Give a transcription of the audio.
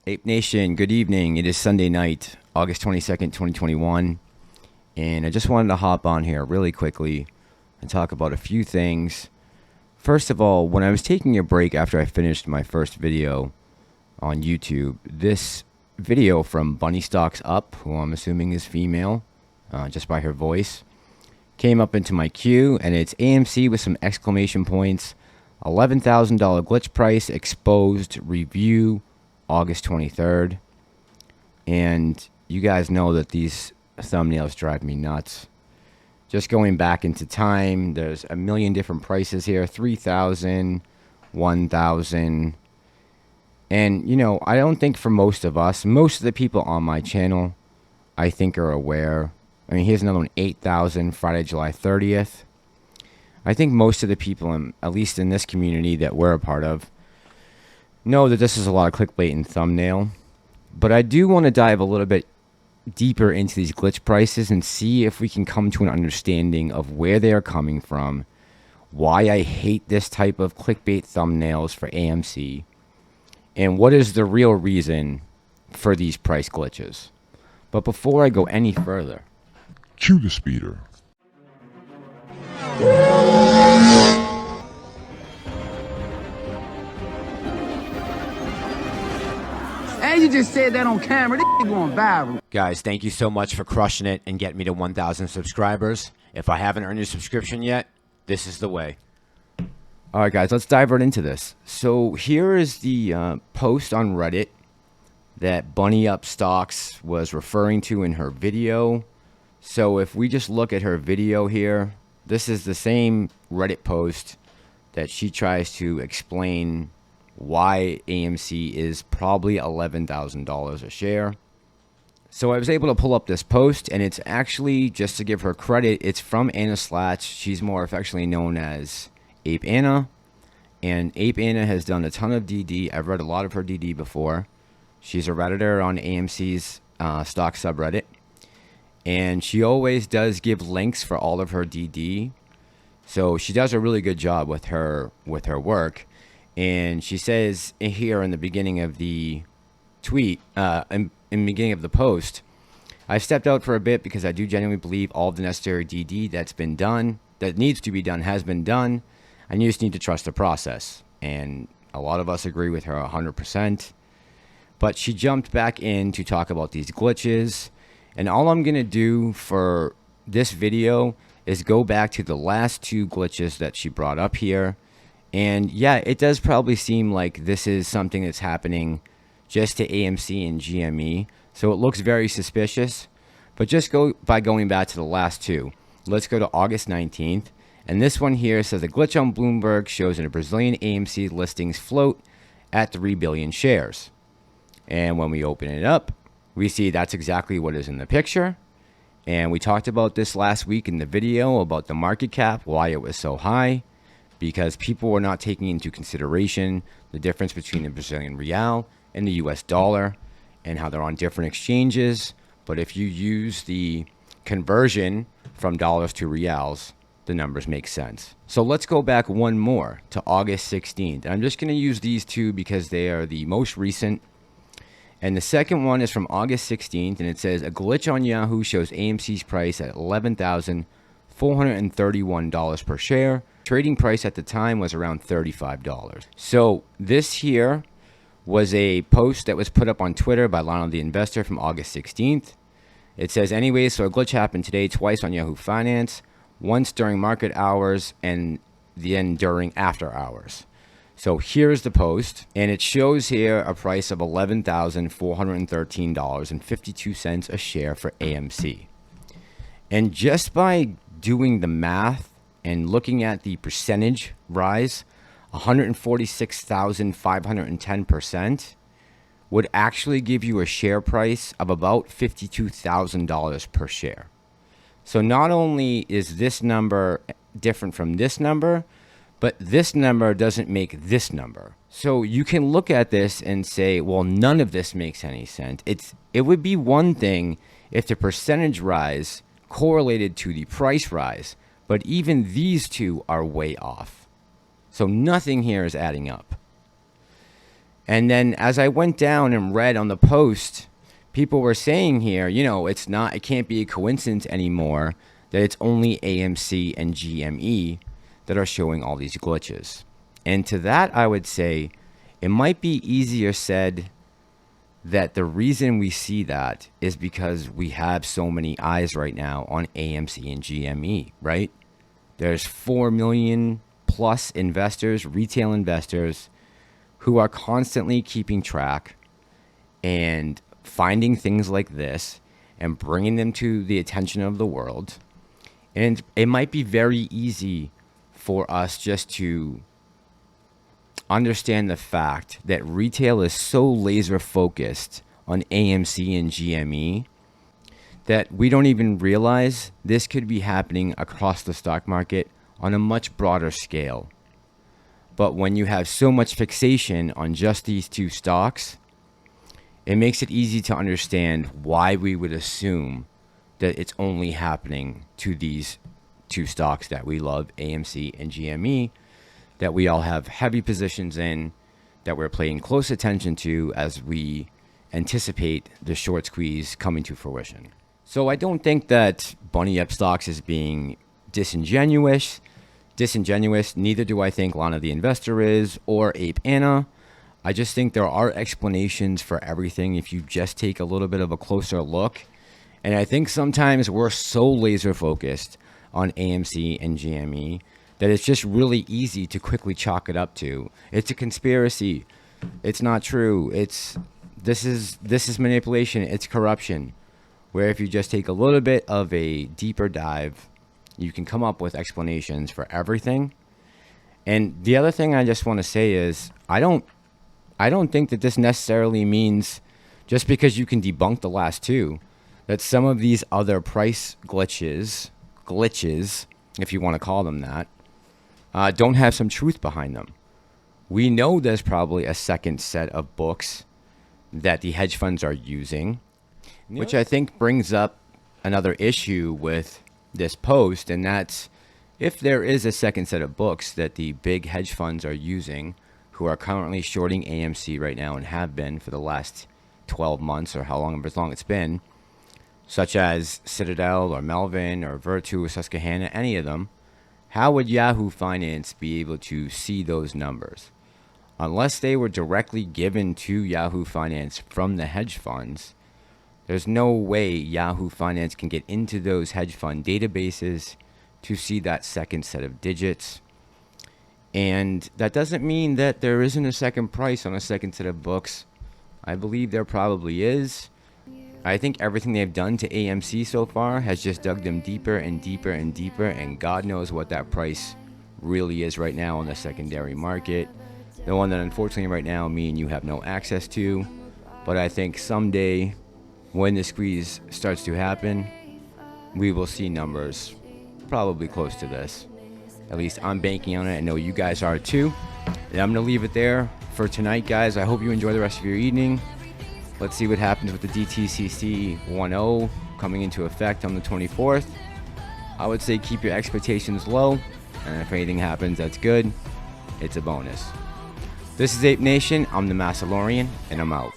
Ape Nation, good evening. It is Sunday night, August 22nd, 2021. And I just wanted to hop on here really quickly and talk about a few things. First of all, when I was taking a break after I finished my first video on YouTube, this video from Bunny Stocks Up, who I'm assuming is female, just by her voice, came up into my queue, and it's AMC with some exclamation points, $11,000 glitch price exposed review, August 23rd. And you guys know that these thumbnails drive me nuts. Just going back into time, there's a million different prices here, 3,000, 1,000. And, you know, I don't think for most of us, most of the people on my channel, I think are aware. I mean, here's another one, 8,000, Friday, July 30th. I think most of the people, at least in this community that we're a part of, know that this is a lot of clickbait and thumbnail. But I do want to dive a little bit deeper into these glitch prices and see if we can come to an understanding of where they are coming from, why I hate this type of clickbait thumbnails for AMC, and what is the real reason for these price glitches. But before I go any further, cue the speeder. And you just said that on camera. This going viral. guys, thank you so much for crushing it and getting me to 1,000 subscribers. If I haven't earned your subscription yet, this is the way. All right, guys, let's dive right into this. So here is the post on Reddit that Bunnyup Stocks was referring to in her video. So if we just look at her video here, this is the same Reddit post that she tries to explain why AMC is probably $11,000 a share. So I was able to pull up this post, and it's actually, just to give her credit, it's from Anna Slatch. She's more affectionately known as Ape Anna. And Ape Anna has done a ton of DD. I've read a lot of her DD before. She's a Redditor on AMC's stock subreddit. And she always does give links for all of her DD. So she does a really good job with her work. And she says here in the beginning of the tweet, in the beginning of the post, I've stepped out for a bit because I do genuinely believe all of the necessary DD that's been done, that needs to be done, has been done. And you just need to trust the process. And a lot of us agree with her 100%. But she jumped back in to talk about these glitches. And all I'm going to do for this video is go back to the last two glitches that she brought up here. And yeah, it does probably seem like this is something that's happening just to AMC and GME. So it looks very suspicious. But just go by going back to the last two. Let's go to August 19th. And this one here says a glitch on Bloomberg shows that a Brazilian AMC listings float at 3 billion shares. And when we open it up, we see that's exactly what is in the picture. And we talked about this last week in the video about the market cap, why it was so high. Because people were not taking into consideration the difference between the Brazilian real and the US dollar and how they're on different exchanges. But if you use the conversion from dollars to reals, the numbers make sense. So let's go back one more to August 16th. And I'm just going to use these two because they are the most recent. And the second one is from August 16th, and it says a glitch on Yahoo shows AMC's price at $11,431 per share. Trading price at the time was around $35. So this here was a post that was put up on Twitter by Lionel the Investor from August 16th. It says, anyways, so a glitch happened today twice on Yahoo Finance, once during market hours and then during after hours. So here's the post, and it shows here a price of $11,413.52 a share for AMC. And just by doing the math and looking at the percentage rise, 146,510%, would actually give you a share price of about $52,000 per share. So not only is this number different from this number, but this number doesn't make this number. So you can look at this and say, well, none of this makes any sense. It would be one thing if the percentage rise correlated to the price rise, but even these two are way off. So nothing here is adding up. And then as I went down and read on the post, people were saying here, it can't be a coincidence anymore that it's only AMC and GME that are showing all these glitches. And to that, I would say it might be easier said that the reason we see that is because we have so many eyes right now on AMC and GME, right? There's 4 million plus investors, retail investors, who are constantly keeping track and finding things like this and bringing them to the attention of the world. And it might be very easy for us just to understand the fact that retail is so laser focused on AMC and GME that we don't even realize this could be happening across the stock market on a much broader scale. But when you have so much fixation on just these two stocks, it makes it easy to understand why we would assume that it's only happening to these two stocks that we love, AMC and GME, that we all have heavy positions in, that we're paying close attention to as we anticipate the short squeeze coming to fruition. So I don't think that Bunnyup stocks is being disingenuous. Neither do I think Lana the Investor is, or Ape Anna. I just think there are explanations for everything if you just take a little bit of a closer look. And I think sometimes we're so laser focused on AMC and GME that it's just really easy to quickly chalk it up to it's a conspiracy. It's not true. This is manipulation. It's corruption. Where if you just take a little bit of a deeper dive, you can come up with explanations for everything. And the other thing I just want to say is I don't think that this necessarily means just because you can debunk the last two, that some of these other price glitches, if you want to call them that, don't have some truth behind them. We know there's probably a second set of books that the hedge funds are using, which I think brings up another issue with this post, and that's if there is a second set of books that the big hedge funds are using, who are currently shorting AMC right now and have been for the last 12 months or how long it's been, such as Citadel or Melvin or Virtu or Susquehanna, any of them, how would Yahoo Finance be able to see those numbers? Unless they were directly given to Yahoo Finance from the hedge funds, there's no way Yahoo Finance can get into those hedge fund databases to see that second set of digits. And that doesn't mean that there isn't a second price on a second set of books. I believe there probably is. I think everything they've done to AMC so far has just dug them deeper and deeper and deeper, and God knows what that price really is right now on the secondary market. The one that unfortunately right now me and you have no access to. But I think someday when the squeeze starts to happen, we will see numbers probably close to this. At least I'm banking on it. I know you guys are too. And I'm going to leave it there for tonight, guys. I hope you enjoy the rest of your evening. Let's see what happens with the DTCC 1.0 coming into effect on the 24th. I would say keep your expectations low. And if anything happens that's good, it's a bonus. This is Ape Nation. I'm the Massalorian, and I'm out.